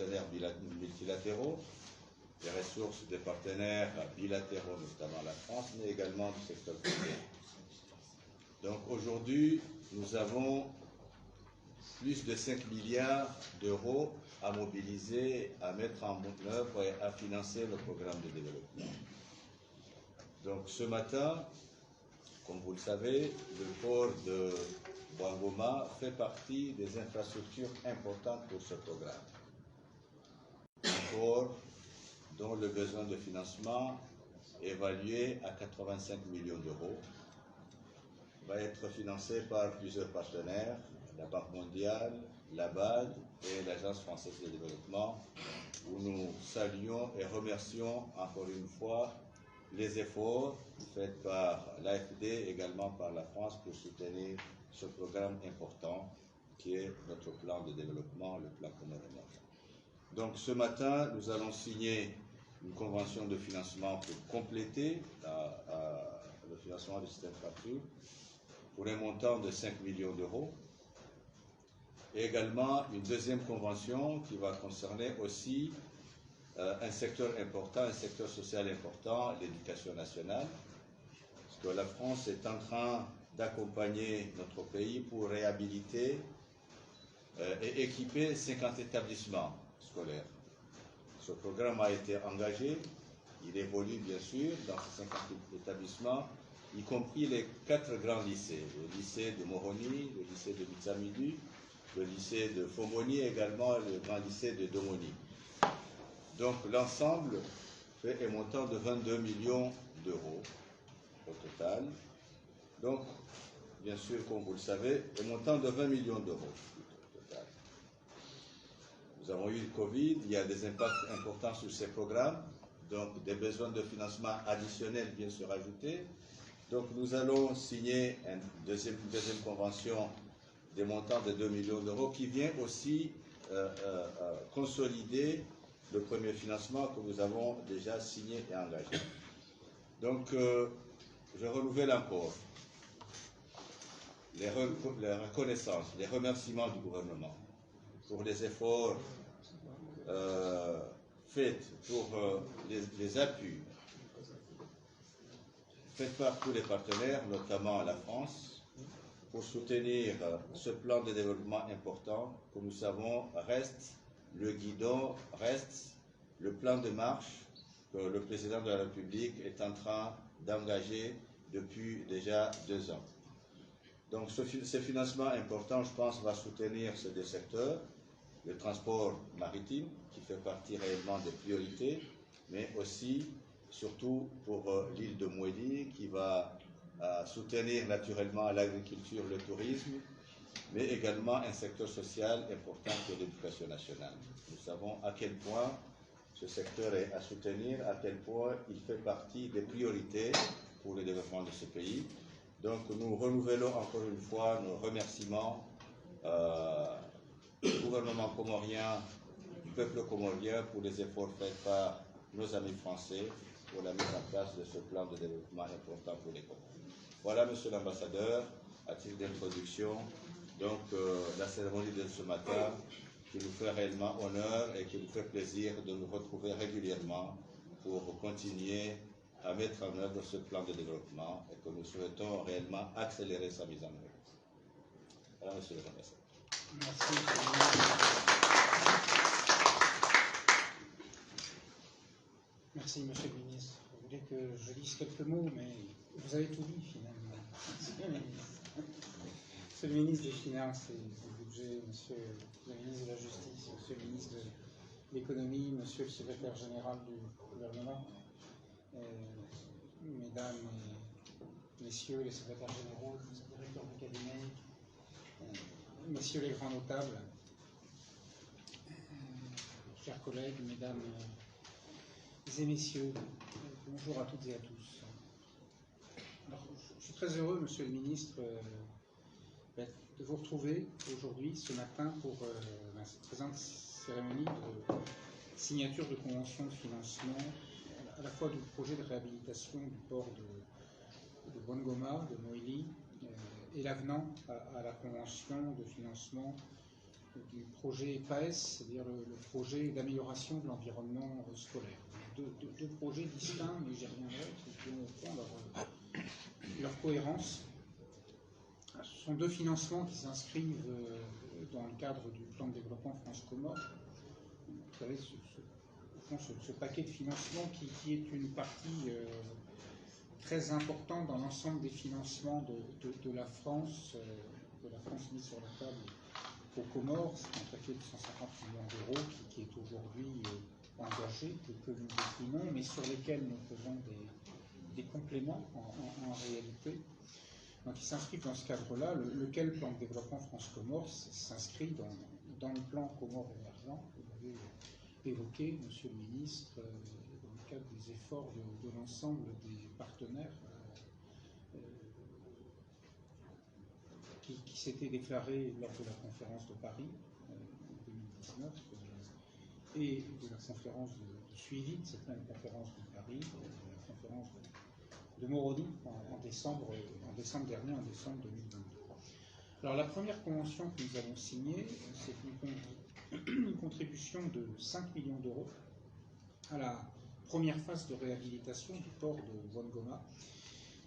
partenaires multilatéraux, des ressources des partenaires bilatéraux, notamment la France, mais également du secteur privé. Donc aujourd'hui, nous avons plus de 5 milliards d'euros à mobiliser, à mettre en œuvre et à financer le programme de développement. Donc ce matin, comme vous le savez, le port de Bouangoma fait partie des infrastructures importantes pour ce programme. Un port dont le besoin de financement évalué à 85 millions d'euros va être financé par plusieurs partenaires, la Banque mondiale, la BAD et l'Agence française de développement, où nous saluons et remercions encore une fois les efforts faits par l'AFD, également par la France, pour soutenir ce programme important qui est notre plan de développement, le plan communautaire. Donc ce matin, nous allons signer une convention de financement pour compléter le financement du système FATU pour un montant de 5 millions d'euros. Et également une deuxième convention qui va concerner aussi un secteur important, un secteur social important, l'éducation nationale, parce que la France est en train d'accompagner notre pays pour réhabiliter et équiper 50 établissements scolaires. Ce programme a été engagé, il évolue bien sûr dans ces 50 établissements, y compris les 4 grands lycées, le lycée de Moroni, le lycée de Mitsamidi, le lycée de Fomoni et également le grand lycée de Domoni. Donc l'ensemble fait un montant de 22 millions d'euros au total. Donc, bien sûr, comme vous le savez, un montant de 20 millions d'euros au total. Nous avons eu le Covid, il y a des impacts importants sur ces programmes, donc des besoins de financement additionnels viennent se rajouter. Donc nous allons signer une deuxième convention des montants de 2 millions d'euros qui vient aussi consolider le premier financement que nous avons déjà signé et engagé. Donc je renouvelle encore les reconnaissances, les remerciements du gouvernement pour les efforts faits, pour les appuis faits par tous les partenaires, notamment la France, pour soutenir ce plan de développement important que nous savons reste le guidon, reste le plan de marche que le président de la République est en train d'engager depuis déjà 2 ans. Donc ce financement important, je pense, va soutenir ces 2 secteurs, le transport maritime, qui fait partie réellement des priorités, mais aussi, surtout pour l'île de Mouéli, qui va soutenir naturellement l'agriculture, le tourisme, mais également un secteur social important qui est l'éducation nationale. Nous savons à quel point ce secteur est à soutenir, à quel point il fait partie des priorités pour le développement de ce pays. Donc nous renouvelons encore une fois nos remerciements au gouvernement comorien, du peuple comorien pour les efforts faits par nos amis français pour la mise en place de ce plan de développement important pour les Comores. Voilà, monsieur l'ambassadeur, à titre d'introduction, donc la cérémonie de ce matin qui nous fait réellement honneur et qui nous fait plaisir de nous retrouver régulièrement pour continuer à mettre en œuvre ce plan de développement et que nous souhaitons réellement accélérer sa mise en œuvre. Voilà, monsieur l'ambassadeur. Merci. Merci, monsieur le ministre. Vous voulez que je lise quelques mots, mais vous avez tout dit finalement. Monsieur le ministre des Finances et du Budget, monsieur le ministre de la Justice, monsieur le ministre de l'Économie, monsieur le secrétaire général du gouvernement, mesdames et messieurs les secrétaires généraux, les directeurs de cabinet, messieurs les grands notables, chers collègues, mesdames et messieurs, bonjour à toutes et à tous. Alors, je suis très heureux, monsieur le ministre, de vous retrouver aujourd'hui, ce matin, pour cette présente cérémonie de signature de convention de financement à la fois du projet de réhabilitation du port de Bouangoma, de Moïli, et l'avenant à la convention de financement du projet PAES, c'est-à-dire le projet d'amélioration de l'environnement scolaire. Deux projets distincts, mais j'y reviendrai, qui ont leur cohérence. Ce sont deux financements qui s'inscrivent dans le cadre du plan de développement France-Comores. Vous savez, ce paquet de financement qui est une partie très importante dans l'ensemble des financements de la France mise sur la table aux Comores. C'est un paquet de 150 millions d'euros qui est aujourd'hui engagé, que nous déclinons, mais sur lesquels nous faisons des compléments en réalité. Donc il s'inscrit dans ce cadre-là, lequel plan de développement France-Comores s'inscrit dans le plan Comores émergent que vous avez évoqué, Monsieur le Ministre, dans le cadre des efforts de l'ensemble des partenaires qui s'étaient déclarés lors de la conférence de Paris en 2019 et de la conférence de suivi de cette même conférence de Paris, la conférence de Moroni en décembre dernier, en décembre 2022. Alors la première convention que nous avons signée, c'est une contribution de 5 millions d'euros à la première phase de réhabilitation du port de Wangoma,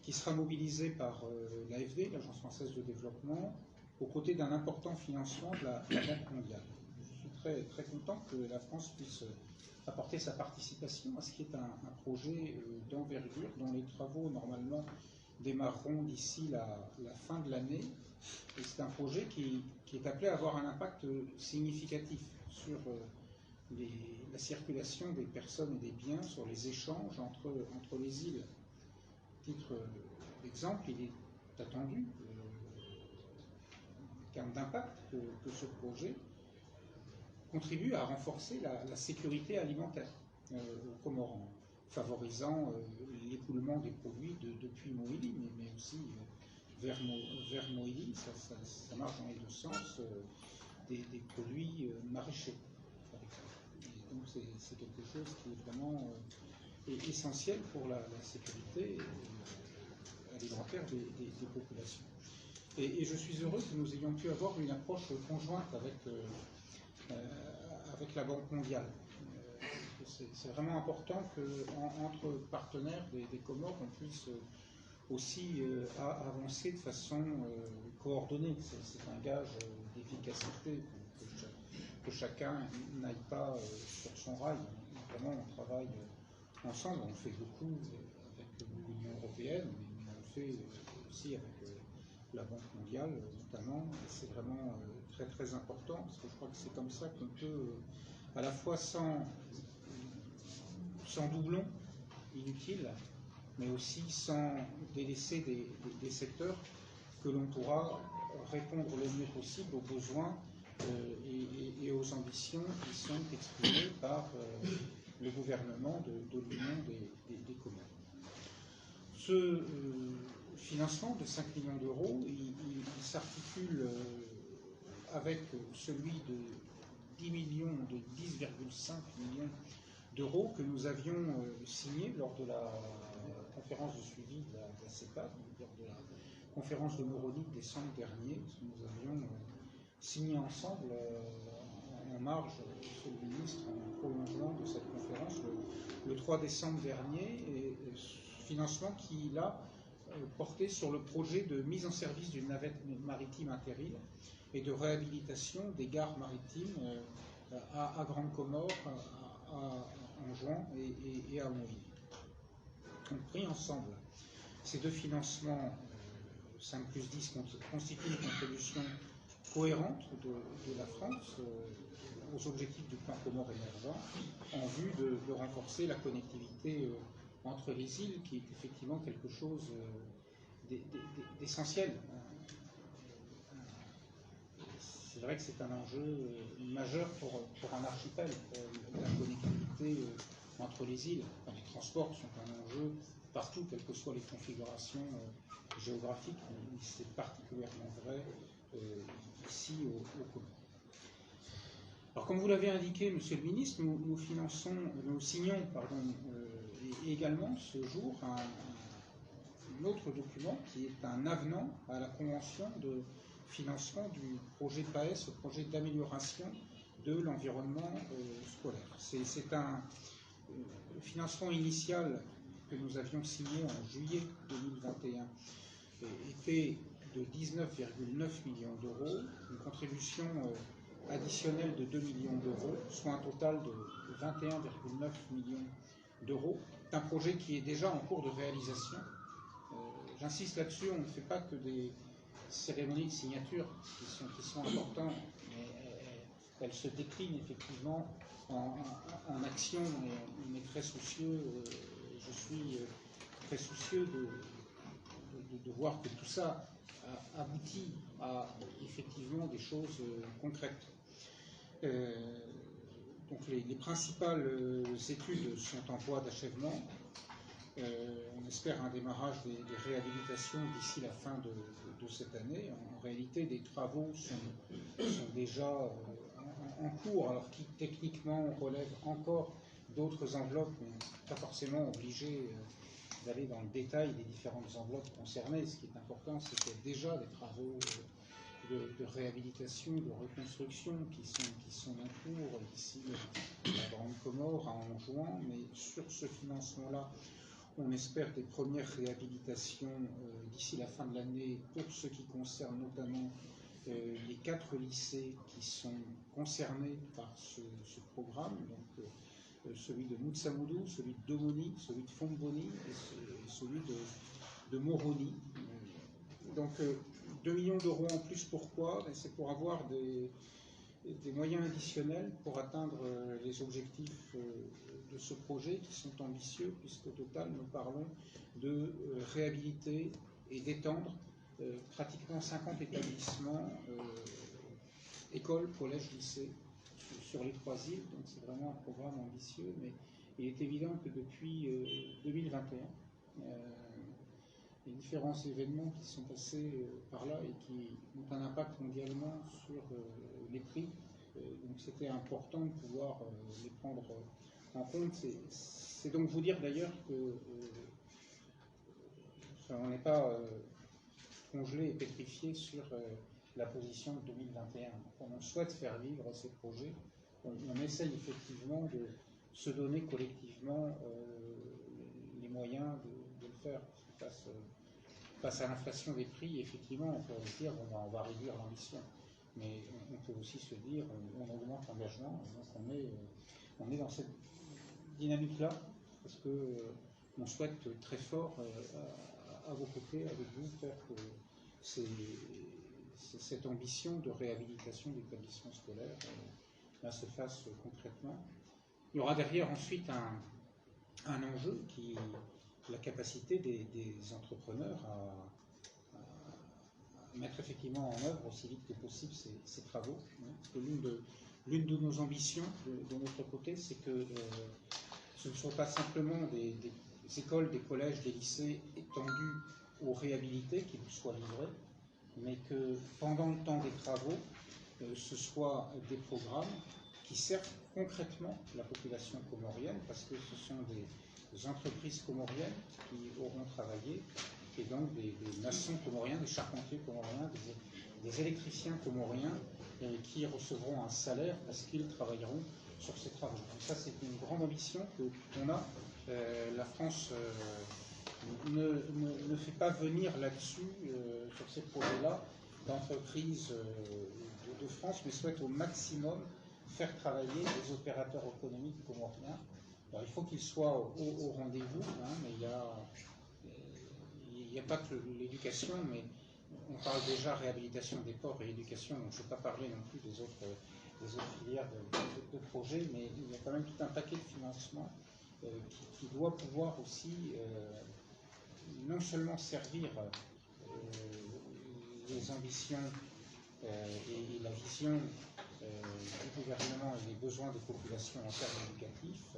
qui sera mobilisée par l'AFD, l'Agence française de développement, aux côtés d'un important financement de la Banque mondiale. Je suis très, très content que la France puisse apporter sa participation à ce qui est un projet d'envergure dont les travaux normalement démarreront d'ici la fin de l'année. Et c'est un projet qui est appelé à avoir un impact significatif sur la circulation des personnes et des biens, sur les échanges entre les îles. À titre d'exemple, il est attendu, en termes d'impact, que ce projet contribue à renforcer la sécurité alimentaire aux Comores, favorisant l'écoulement des produits depuis Moïli, mais aussi vers Moïli, ça marche dans les deux sens, des produits maraîchers, par exemple. Et donc c'est quelque chose qui est vraiment essentiel pour la sécurité alimentaire des populations. Et je suis heureux que nous ayons pu avoir une approche conjointe avec la Banque mondiale. C'est vraiment important qu'entre partenaires des Comores, on puisse aussi avancer de façon coordonnée. C'est un gage d'efficacité, que chacun n'aille pas sur son rail. Vraiment, on travaille ensemble, on fait beaucoup avec l'Union européenne, mais on le fait aussi avec la Banque mondiale notamment. C'est vraiment très très important, parce que je crois que c'est comme ça qu'on peut, à la fois sans doublon inutile, mais aussi sans délaisser des secteurs, que l'on pourra répondre le mieux possible aux besoins et aux ambitions qui sont exprimées par le gouvernement de l'Union des Comores. Ce financement de 5 millions d'euros, il s'articule avec celui de 10,5 millions d'euros que nous avions signé lors de la conférence de suivi de la CEPA, lors de la conférence de Moroni de décembre dernier. Nous avions signé ensemble en marge, Monsieur le Ministre, en prolongement de cette conférence le 3 décembre dernier, et financement qui, là, portait sur le projet de mise en service d'une navette maritime interile et de réhabilitation des gares maritimes à Grande Comore, en Juin et à Moïli. Donc, pris ensemble, ces deux financements, 5 plus 10, constituent une contribution cohérente de la France aux objectifs du plan Comores émergent, en vue de renforcer la connectivité entre les îles, qui est effectivement quelque chose d'essentiel. C'est vrai que c'est un enjeu majeur pour un archipel, la connectivité entre les îles. Enfin, les transports sont un enjeu partout, quelles que soient les configurations géographiques, mais c'est particulièrement vrai ici au Comores. Alors, comme vous l'avez indiqué, Monsieur le Ministre, nous signons également ce jour un autre document qui est un avenant à la Convention de financement du projet PAES, le projet d'amélioration de l'environnement scolaire. C'est un financement initial que nous avions signé en juillet 2021 était de 19,9 millions d'euros, une contribution additionnelle de 2 millions d'euros, soit un total de 21,9 millions d'euros. C'est un projet qui est déjà en cours de réalisation. J'insiste là-dessus, on ne fait pas que des cérémonies de signature qui sont importantes, mais elles se déclinent effectivement en action, et on est très soucieux, je suis très soucieux de voir que tout ça aboutit à effectivement des choses concrètes. Donc les principales études sont en voie d'achèvement. On espère un démarrage des réhabilitations d'ici la fin de cette année. En réalité, des travaux sont déjà en cours, alors qui techniquement relèvent encore d'autres enveloppes, mais pas forcément obligés d'aller dans le détail des différentes enveloppes concernées. Ce qui est important, c'est qu'il y a déjà des travaux de réhabilitation, de reconstruction qui sont en cours d'ici la Grande Comore à Anjouan, mais sur ce financement-là, on espère des premières réhabilitations d'ici la fin de l'année pour ce qui concerne notamment les 4 lycées qui sont concernés par ce programme, donc celui de Moutsamoudou, celui de Domoni, celui de Fomboni et celui de Moroni. Donc 2 millions d'euros en plus, pourquoi? C'est pour avoir des moyens additionnels pour atteindre les objectifs de ce projet qui sont ambitieux, puisqu'au total nous parlons de réhabiliter et d'étendre pratiquement 50 établissements, écoles, collèges, lycées, sur les 3 îles. Donc c'est vraiment un programme ambitieux, mais il est évident que depuis 2021, les différents événements qui sont passés par là et qui ont un impact mondialement sur les prix, donc c'était important de pouvoir les prendre en compte. C'est donc vous dire d'ailleurs que on n'est pas congelé et pétrifié sur la position de 2021. On souhaite faire vivre ces projets. On essaye effectivement de se donner collectivement les moyens de le faire. Face à l'inflation des prix, effectivement, on peut se dire on va réduire l'ambition. Mais on peut aussi se dire on augmente l'engagement. Donc on est dans cette dynamique-là parce que on souhaite très fort à vos côtés, avec vous, faire que cette ambition de réhabilitation d'établissements scolaires se fasse concrètement. Il y aura derrière ensuite un enjeu qui est la capacité des entrepreneurs à mettre effectivement en œuvre aussi vite que possible ces travaux. Parce que l'une de nos ambitions de notre côté, c'est que ce ne sont pas simplement des écoles, des collèges, des lycées étendus ou réhabilités qui nous soient livrés, mais que pendant le temps des travaux, ce soit des programmes qui servent concrètement la population comorienne, parce que ce sont des entreprises comoriennes qui auront travaillé, et donc des maçons comoriens, des charpentiers comoriens, des électriciens comoriens qui recevront un salaire parce qu'ils travailleront sur ces travaux. Donc ça, c'est une grande ambition qu'on a. La France ne fait pas venir là-dessus, sur ces projets-là, d'entreprises de France, mais souhaite au maximum faire travailler les opérateurs économiques comoriens. Alors, il faut qu'ils soient au rendez-vous, mais il n'y a pas que l'éducation, mais on parle déjà réhabilitation des ports et éducation, donc je ne vais pas parler non plus des autres filières de projets, mais il y a quand même tout un paquet de financement qui doit pouvoir aussi non seulement servir les ambitions et la vision du gouvernement et les besoins des populations en termes éducatifs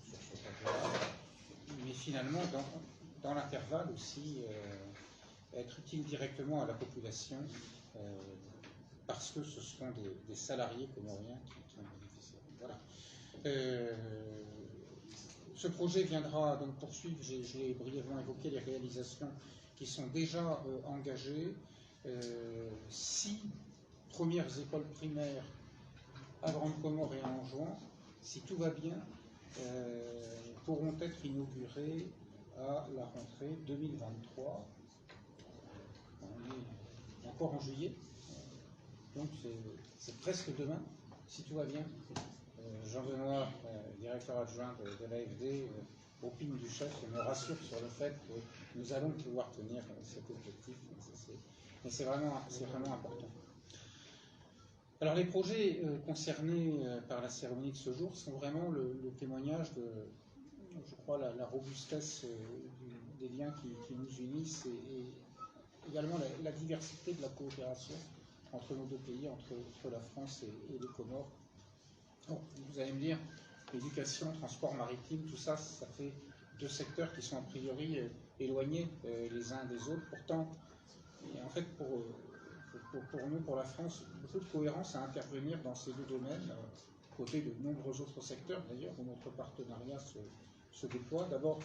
sur ce projet-là, mais finalement dans l'intervalle aussi être utile directement à la population parce que ce seront des salariés comoriens qui en bénéficieront. Voilà. Ce projet viendra donc poursuivre, j'ai brièvement évoqué les réalisations qui sont déjà engagées. 6 premières écoles primaires à Grande Comore et à Anjouan, si tout va bien, pourront être inaugurées à la rentrée 2023. On est encore en juillet, donc c'est presque demain, si tout va bien. Jean Benoît, directeur adjoint de l'AFD, opine du chef et me rassure sur le fait que nous allons pouvoir tenir cet objectif. Mais c'est vraiment important. Alors les projets concernés par la cérémonie de ce jour sont vraiment le témoignage de, je crois, la robustesse des liens qui nous unissent et également la diversité de la coopération entre nos deux pays, entre la France et les Comores. Bon, vous allez me dire, éducation, transport maritime, tout ça, ça fait 2 secteurs qui sont a priori éloignés les uns des autres. Pourtant, et en fait, pour nous, pour la France, beaucoup de cohérence à intervenir dans ces 2 domaines, côté de nombreux autres secteurs d'ailleurs, où notre partenariat se déploie. D'abord,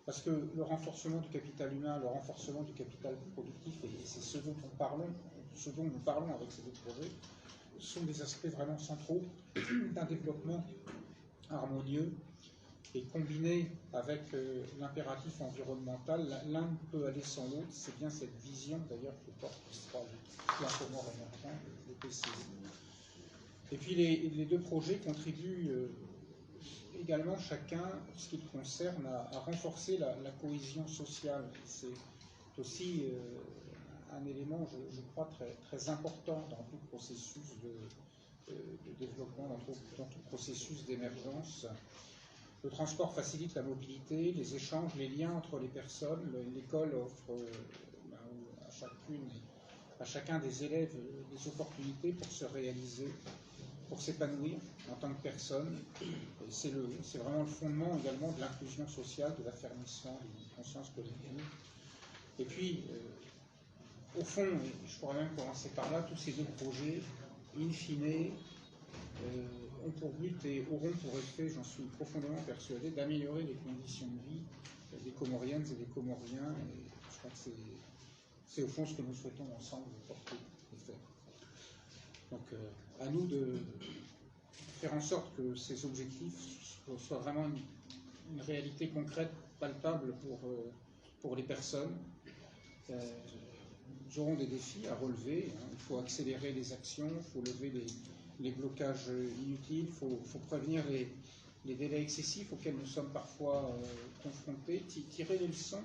parce que le renforcement du capital humain, le renforcement du capital productif, et c'est ce dont nous parlons avec ces 2 projets, sont des aspects vraiment centraux d'un développement harmonieux et combiné avec l'impératif environnemental. L'un ne peut aller sans l'autre, c'est bien cette vision d'ailleurs que porte le plan Comores émergent, le PCI. Et puis les 2 projets contribuent également chacun, pour ce qui le concerne, à renforcer la cohésion sociale. C'est aussi un élément, je crois, très important dans tout processus de développement, dans tout processus d'émergence. Le transport facilite la mobilité, les échanges, les liens entre les personnes. L'école offre à chacun des élèves des opportunités pour se réaliser, pour s'épanouir en tant que personne. C'est vraiment le fondement également de l'inclusion sociale, de l'affermissement d'une conscience collective. Et puis, au fond, et je pourrais même commencer par là, tous ces 2 projets, in fine, ont pour but et auront pour effet, j'en suis profondément persuadé, d'améliorer les conditions de vie des Comoriennes et des Comoriens. Et je crois que c'est au fond ce que nous souhaitons ensemble porter et faire. Donc, à nous de faire en sorte que ces objectifs soient vraiment une réalité concrète, palpable pour les personnes. Nous aurons des défis à relever. Il faut accélérer les actions, il faut lever les blocages inutiles, il faut prévenir les délais excessifs auxquels nous sommes parfois confrontés, tirer les leçons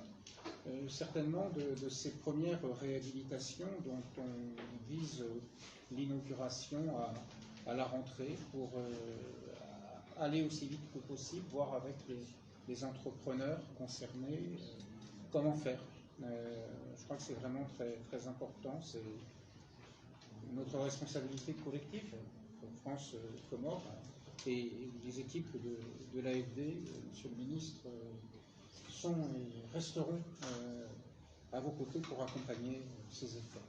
certainement de ces premières réhabilitations dont on vise l'inauguration à la rentrée pour aller aussi vite que possible, voir avec les entrepreneurs concernés comment faire. Je crois que c'est vraiment très, très important. C'est notre responsabilité collective, France, Comores, et les équipes de l'AFD, Monsieur le Ministre, sont et resteront à vos côtés pour accompagner ces efforts.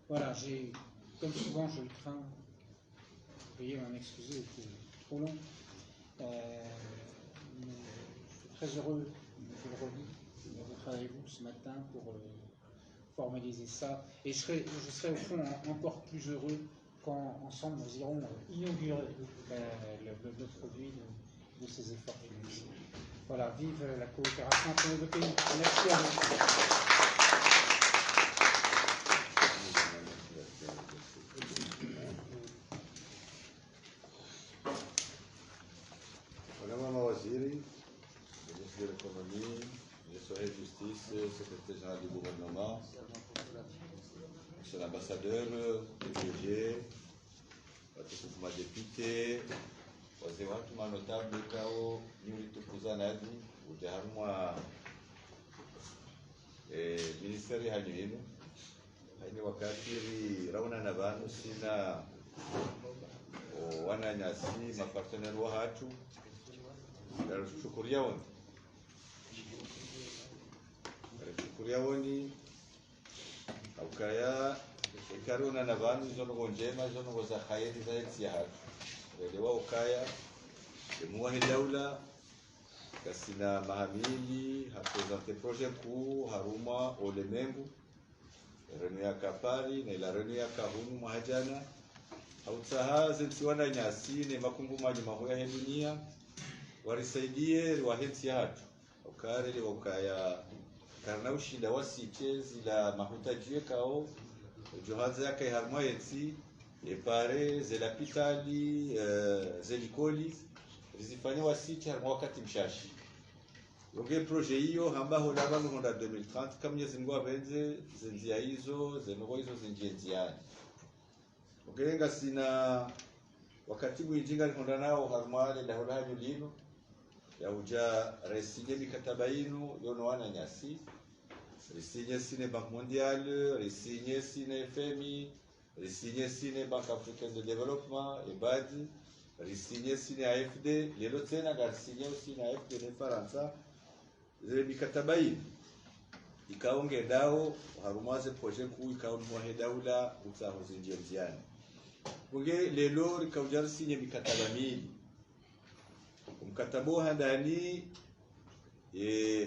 Voilà, comme souvent, je le crains, veuillez m'en excuser, c'est trop long. Mais je suis très heureux, je le redis, d'être avec vous ce matin pour formaliser ça. Et je serai au fond encore plus heureux quand ensemble nous irons inaugurer le produit de ces efforts financiers. Voilà, vive la coopération entre nos 2 pays. Merci à vous. Ministre de l'économie, ministre de la justice, secrétaire général du gouvernement, monsieur l'ambassadeur, député, watukufu madepite, wazee watu manotable kao niulitukuza nadi ujaharumwa ministeri hanyu hino haini wakati rauna na vanu sina wananyasi maparteneri wa hatu shukuria woni aukaya ikaruna na vanu izono njema izono za khairi za nchi hatu elewa ukaya muwahi daula kasina mahamili hapresente projet ku haruma olemengu renu ya kapari na ila renu ya kahunu mahajana hautaha zensiwana nyasi ne makungu maji mahoya he dunia warisaidie wahensi hatu ukare wakaya karna ushinda wasiche zila mahutajie kao johanza yake harma yensi epare zela pitali zelikoli zifanya wasiche harma wakati mshashi Longe projet hiyo ambaho laba Honda 2030 kama Mwenyezi Mungu apenze zinjia hizo zinjia njiani. Ukilenga sina wakati mwinjinga Honda nao harmale la hulajo lino ya uja resinye mikataba inu yono wana nyasi resinye sine Banque Mondiale, resinye sine FMI, resinye sine Banque Africaine de Développement, EBAD, resinye sine AFD, lelo tena garsinye sine AFD ne Faransa zile mikataba hii ikaonge dao harumaze projet kuu ikaonwa hedaula utaho zinjia njiani kunge lelo likaujar sinye mikataba mili mkatabo handani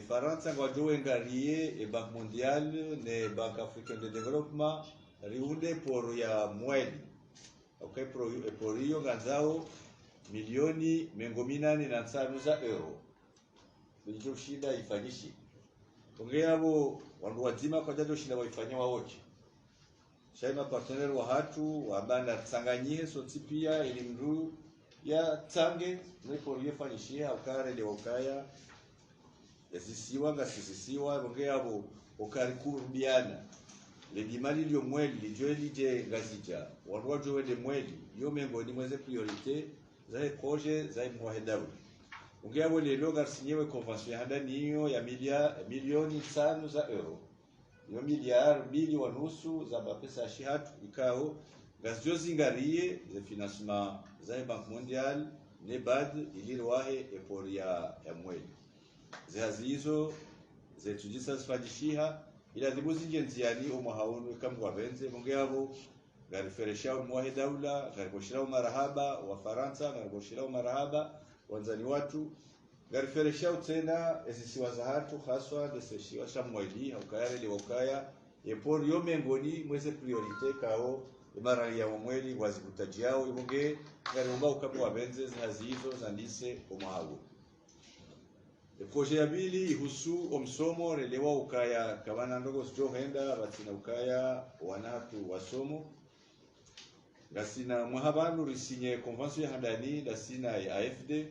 Faransa ngwajowe ngarie Banque Mondiale ne Banque Africaine de Développement riunde por ya mweli okay por hiyo ganzao milioni 1.805 za euro ndicho shida ifanyishi ongea abo wandu wazima kwa jajo shida waifanyia waoche shaima partner wa hatu wa banda tsanganyie so tipia ili mru ya tsange ndipo yefanyishia ukare le ukaya yasisiwa ngasisiwa ongea abo ukari kurudiana le dimali lyo mweli lijoli je ngazija wandu wajowe de mweli yo mengo ni mweze priorite za projet za muhedawu Ungea lelo garsinyewe convention ya handa niyo ya milioni 5 za euro. Yo milioni wanusu za mapesa shihatu ikao gazio zingarie ze financement za Banque Mondiale ne BAD ilirwahe epor ya mweli. Ze hazizo ze tujisa zifadishiha ila zibuzi njenziani umuhaunu ikamwa benze mungeabo gariferesha umwahe daula gariboshira umarahaba wa Faransa gariboshira umarahaba wanzani watu gariferesha utena ezisiwa za hatu haswa deseshiwa shamweli ukayare li ukaya epor yo mengoni mweze priorite kao mara ya mweli wazikutajiao ibonge garomba ukapo wabenze hazizo zandise omahawo projet ya bili ihusu omsomo relewa ukaya kabana ndogo sio henda batina ukaya wanatu wasomo gasina muhabanu risinye convention ya handani dasina ya AFD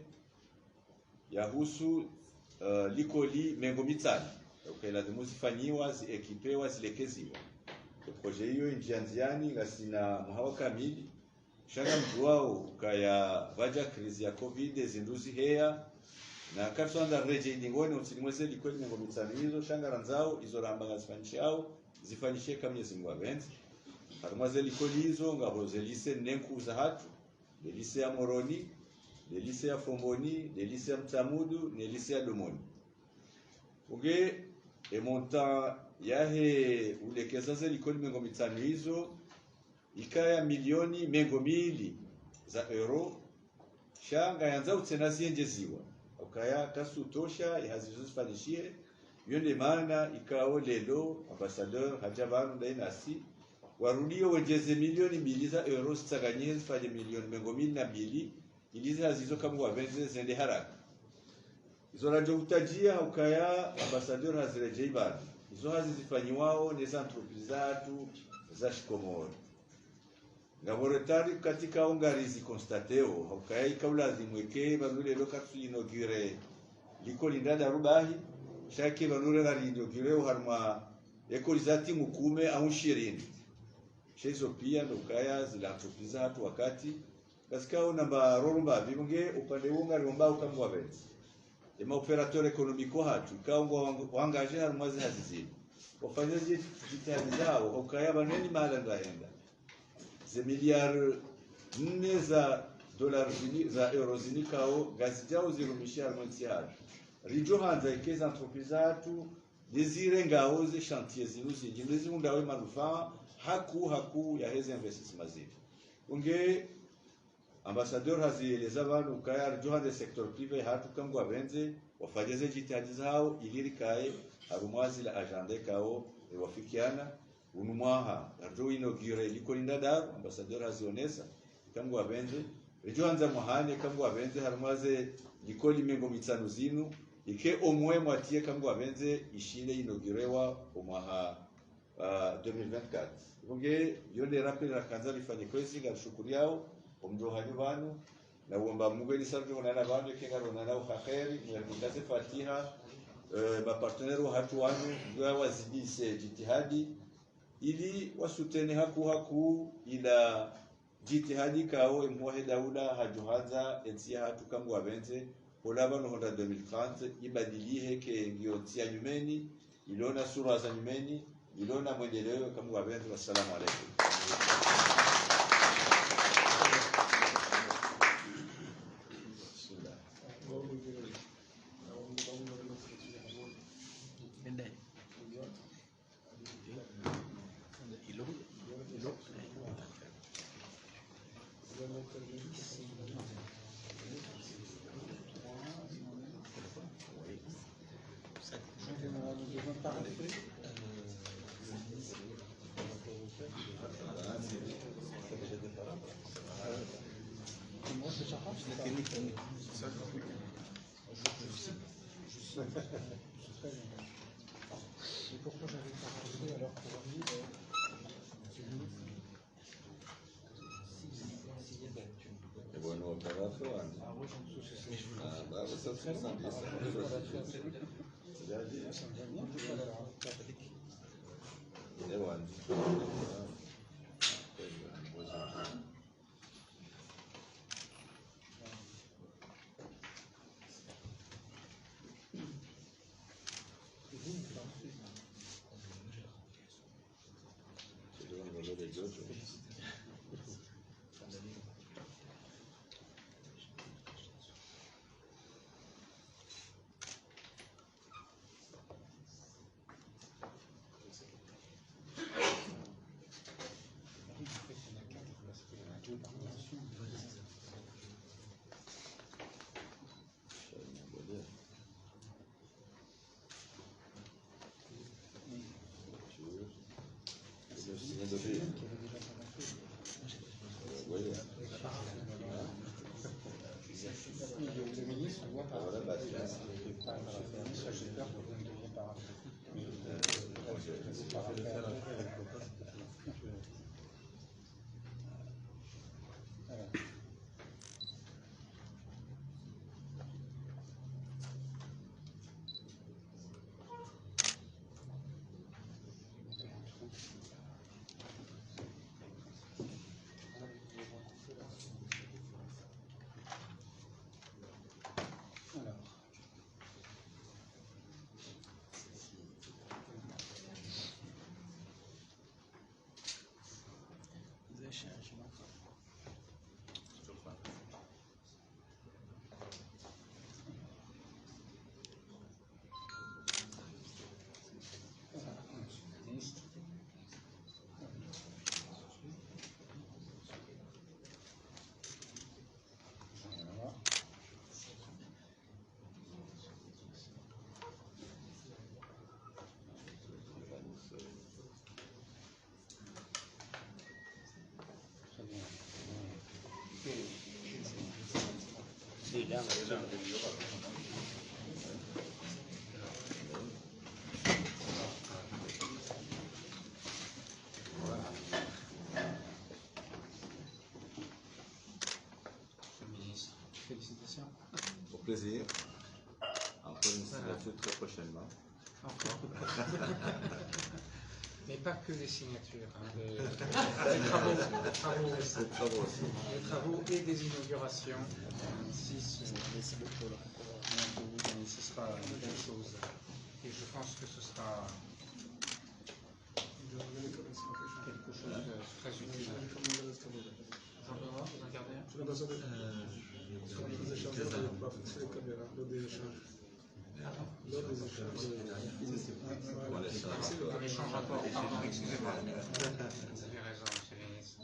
yahusu likoli mengo mitani okay lazima zifanyiwa ziekipewa zilekeziwa projet hiyo injianziani gasina muhawa kamili shanga mjuao ukaya vaja krizi ya covid zinduzi heya na katsanda reje ndingoni usinimweze likoli mengo mitani hizo shanga ranzao hizo ramba ngazifanyishao zifanyishe kama Mwenyezi Mungu apenze Harmaze likoli hizo ngabo zelise nenku za hatu delise ya Moroni delise ya Fomboni delise ya Mtamudu delise ya Domoni uge montant yahe ulekeza ze likoli mengo mitano hizo ikaya milioni mengo mili za euro shanga yanza utena zienjeziwa ukaya kasutosha ihazizifanyishie yone maana ikao lelo ambassadeur hajabanu dainasi warudio wejeze milioni 2 za euro zitaganyie zifanye milioni 200 iliza zizo kama wabenze zende haraka izo rajo utajia ukaya ambassadeur hazirejei bado izo hazizifanyiwao neza entreprise zatu za shikomoro laboratoire katika ongarizi constateo ukaya ikaula zimweke banule lokatu inaugure likoli ndada rubahi shake banule ngari inaugure harma ekolizati mukume au 20 Shezo pia ndokaya zila entreprise hatu wakati kasikao namba rorumba bibunge upande unga romba ukamwa benzi ema operateur economico hatu kaongo wangaje harmazi hazizi wafanya jitihadi zao ukaya baneni mala ndaenda ze miliari 4 za dollars za euro zinikao gazi jao zirumishia harmazi hatu rijo hanza ikeza entreprise hatu desire ngao ze chantier zinuzi jimezi undawe manufaa haku ya hezi investissement zile unge ambassadeur hazieleza abantu ukaya johan de sector privé hatu kangwa benze wafanyeze jitihadi zao iliri kae harumwazi la agenda kao wafikiana unumwaha arjo inaugure likolinda dar ambassadeur azionesa kamwe abenze ejo anza muhane kamwe abenze harmaze likoli mengo mitsano zinu ike omwe mwatie kamwe abenze ishile inaugurewa omwaha 2024 bunge yone rappel la kanza lifanye kwezi ngashukuri yao omjohanyu banu na uomba Mungu ili sarjo na banu kengaro na nao khaheri mwendaze fatiha maparteneri wa hatu wanu ndio wazidise jitihadi ili wasutene haku ila jitihadi kao emwahe daula hajuhaza ensia hatu kamwe wabenze olaba no honda 2030 ibadilie ke ngio tia nyumeni ilona sura za nyumeni ilona mwendeleo kamwe wabenze. Wassalamu alaykum. Et pourquoi j'avais pas pensé alors pour lui E bueno, operato anche. Bravo, sta scherzando. Devo anche. Le ministre voit par rapport à la ministre, j'ai peur que vous ne deviez pas rappeler. Félicitations. Au plaisir. Encore une signature très prochainement. Encore. Mais pas que les signatures, hein, les travaux et des inaugurations. Merci beaucoup. Ce sera une belle chose. Et je pense que ce sera quelque chose de très utile. Jean-Benoît, vous regardez un échange rapport. Pardon, excusez-moi. Vous avez raison, monsieur le ministre.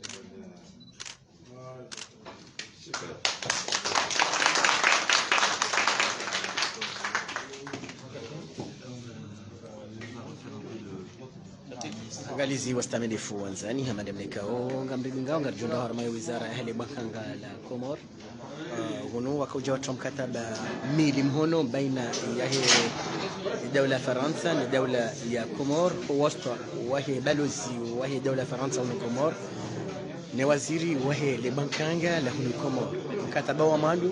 Super. Wangalizi wastamilifu wanzani hamada mlikao ngamridinga ngarjunda harma wizara ya hali bakanga la Komor hunu wakauja watu mkataba mili mhono baina ya دولة فرنسا لدولة يا كومور ووسط وهي بلوزي وهي دولة فرنسا والكومور نوازيري وهي لبنكانجا لهن الكومور مكاتبة ومالو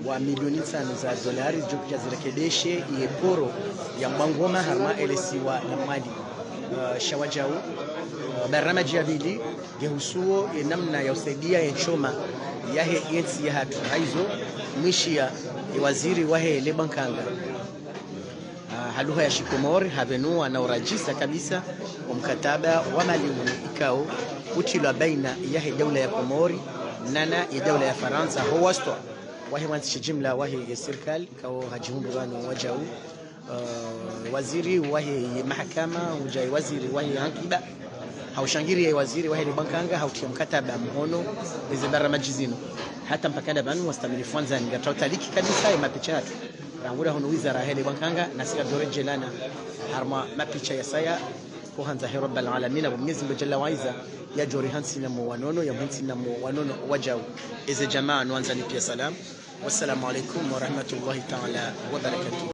ومليونين سنة دولار جوك جزيرة كديشة يبورو يمبانغوما هرما إلسيوا لمالي شواجاو برنامج يابيلي يهوسو ينمنا يوسيديا ينشوما يهي ينسي يهاتو هايزو مشيا وزيري وهي لبنكانجا haluha ya Shikomori havenua na urajisa kabisa mkataba wa maliuni ikao utila baina ya dawla ya Komori nana ya dawla ya Faransa huwasto wahi wansi jumla wahi ya serikali kao hajihundu wanu wajau waziri wahi mahakama ujai waziri wahi hankiba haushangiri ya waziri wahi libankanga hautia mkataba mhono izibara majizino hata mpakanda banu wastamilifu wanza ngatautaliki kabisa ya mapichatu rangura hono wizara heli bankanga nasika doreje lana harma mapicha ya saya ko hanza he rabbal alamin abu mwenyezi Mungu jalla waiza ya jori hansi na wanono ya hansi na wanono wajau ize jamaa nwanza ni pia salam wassalamu alaikum wa rahmatullahi ta'ala wa barakatuh.